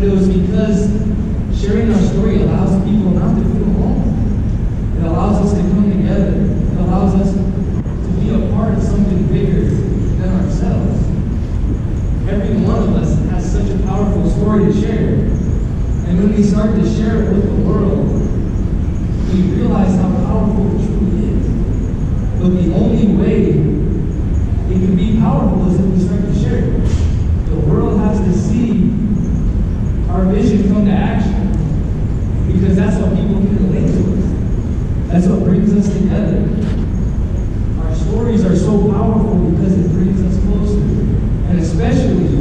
it was because sharing our story allows people not to feel alone. It allows us to come together. It allows us to be a part of something bigger than ourselves. Every one of us has such a powerful story to share. And when we start to share it with the world, we realize how powerful it truly is. But the only way it can be powerful is if we start to share it. The world has to see our vision come to action, because that's what people can relate to us. That's what brings us together. Our stories are so powerful because it brings us closer. And especially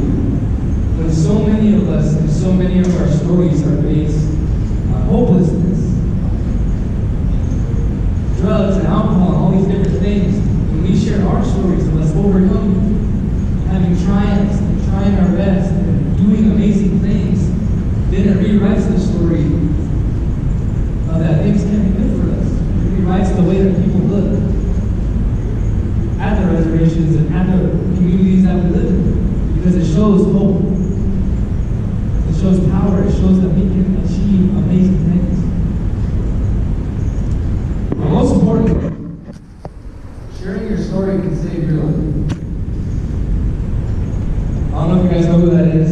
when so many of us and so many of our stories are based on hopelessness, drugs and alcohol and all these different things. When we share our stories of us overcoming, having triumphs and trying our best and doing amazing things, then it rewrites the story of that things can be good for us. It rewrites the way that people look at the reservations and at the communities that we live in, because it shows hope. It shows power. It shows that we can achieve amazing things. But most importantly, sharing your story can save your life. I don't know if you guys know who that is.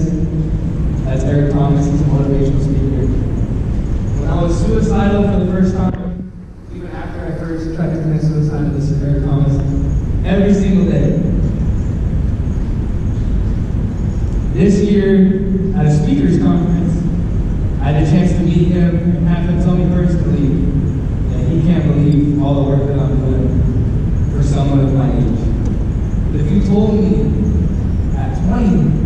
That's Eric Thomas. He's a motivational speaker. When I was suicidal for the first time, even after I first tried to commit suicide, this is Eric Thomas. Every single day. This year, at a speakers conference, I had a chance to meet him and have him tell me personally that he can't believe all the work that I'm doing for someone of my age. But if you told me at 20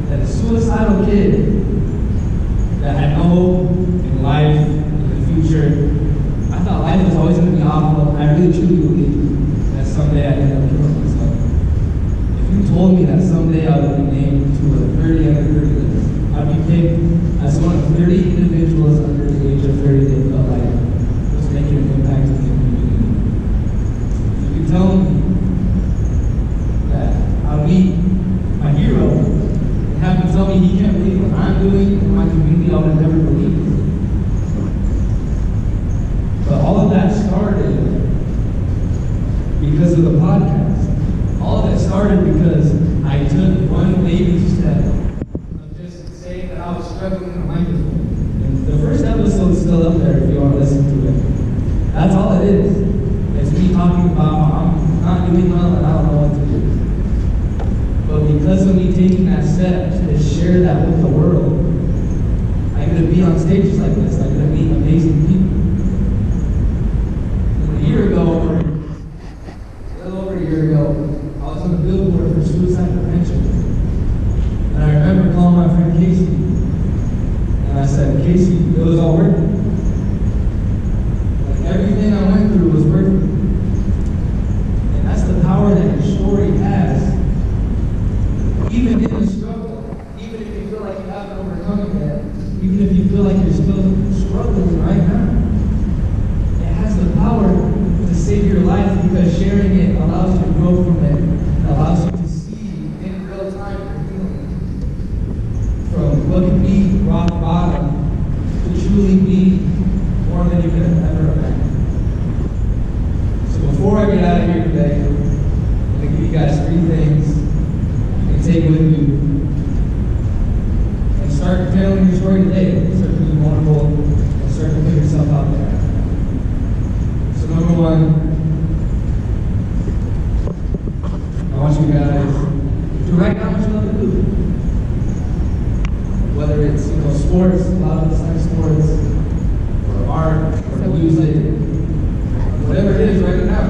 that a suicidal kid that had no hope in life, in the future, I thought life was always going to be awful. I really truly believed that someday I'd end up killing myself. If you told me that someday I would be named to a 30 under 30 list, I'd be picked as one of 30 individuals under the age of 30 that felt like was making an impact in the community. If you tell me that I'll meet my hero and have him tell me he can't believe what I'm doing in my community, I would never believe it. But all of that started because of the podcast. All of it started because I took one baby step of just saying that I was struggling with a microphone. And the first episode is still up there if you want to listen to it. That's all it is. It's me talking about how I'm not doing well and I don't know what to do. But because of me taking that step to share that with the world, I'm going to be on stages like this. I'm going to meet amazing people. A year ago, a little over a year ago, I was on the billboard for suicide prevention. And I remember calling my friend Casey. And I said, Casey, it was all worth it. Like everything I went through was worth it. And that's the power that your story has. Even in the struggle, even if you feel like you haven't overcome it yet, even if you feel like you're still struggling right now, it has the power to save your life, because sharing it allows you to grow from it. It allows you to see in real time your healing. From what can be rock bottom to truly be more than you could have ever imagined. So before I get out of here today, I'm going to give you guys 3 things you can take with you and start telling your story today. Start being vulnerable and start to put yourself out there. So number 1, I want you guys to write down what you love to do. Whether it's sports, a lot of us like sports, or art, or music, whatever it is, write it down.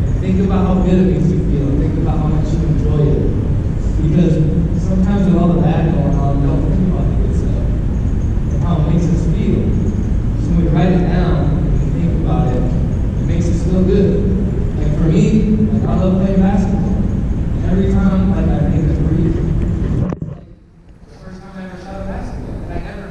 And think about how good it makes you feel. And think about how much you enjoy it. Because sometimes with all the bad going on, we don't think about the good stuff and how it makes us feel. So when we write it down and we think about it, it makes us feel good. Like for me, like I love playing basketball. And every time I make a breathe, it's like the first time I ever shot a basketball. And I never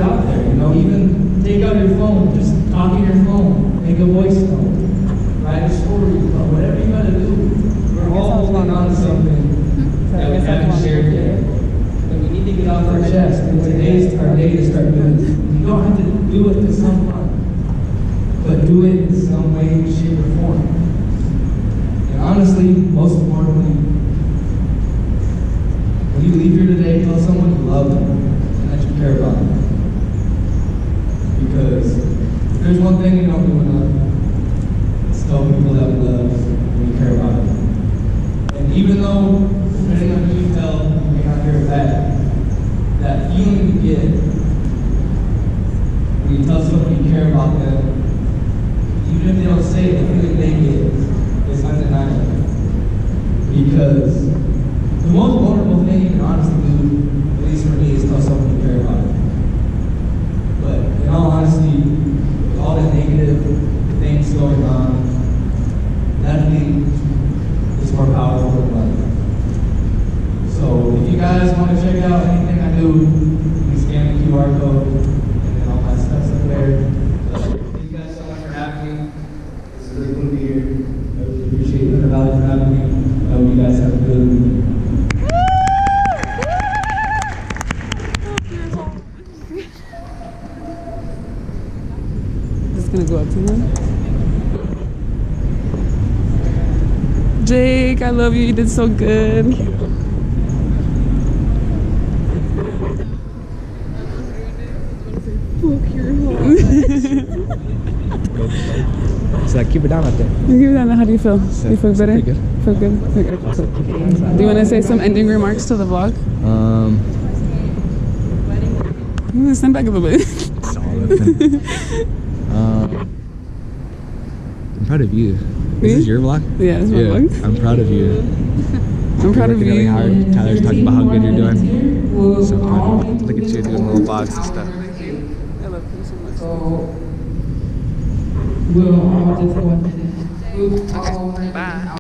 get out there, you know, even take out your phone, just talk in your phone, make a voice note, write a story, whatever you gotta do. We're all holding on to something that we haven't shared yet. And we need to get off our chest, and today's our day to start doing it. You don't have to do it to someone, but do it in some way, shape, or form. And honestly, most importantly, when you leave here today, tell someone you love them and that you care about them. Because if there's one thing we don't do enough, it's tell people that we love and we care about them. And even though, depending on who you tell, you may not hear it back, that feeling you get when you tell someone you care about them, even if they don't say it, the feeling they get is undeniable. Because the most vulnerable thing you can honestly do, at least for me, is tell someone you care about it. But in all honesty, with all the negative things going on, nothing is more powerful than love. So if you guys want to check out anything I do, you can scan the QR code, and then all my stuff's up there. So thank you guys so much for having me. It's really cool to be here. I really appreciate Thunder Valley for having me. I hope you guys have a good week. Gonna go up to him. Jake, I love you. You did so good. So keep it down out there. Keep it down. How do you feel? Do you feel better? Pretty good. Feel good? Okay, cool. Do you want to say some ending remarks to the vlog? I'm gonna stand back a little bit. I'm proud of you. This is your vlog? Yeah, it's my vlog. I'm proud of you. I'm proud of you. Really hard. Tyler's talking about how good you're doing. So proud of you. Look at you doing little vlogs and stuff. I love you so much. So, we'll all just go into this. Okay, bye.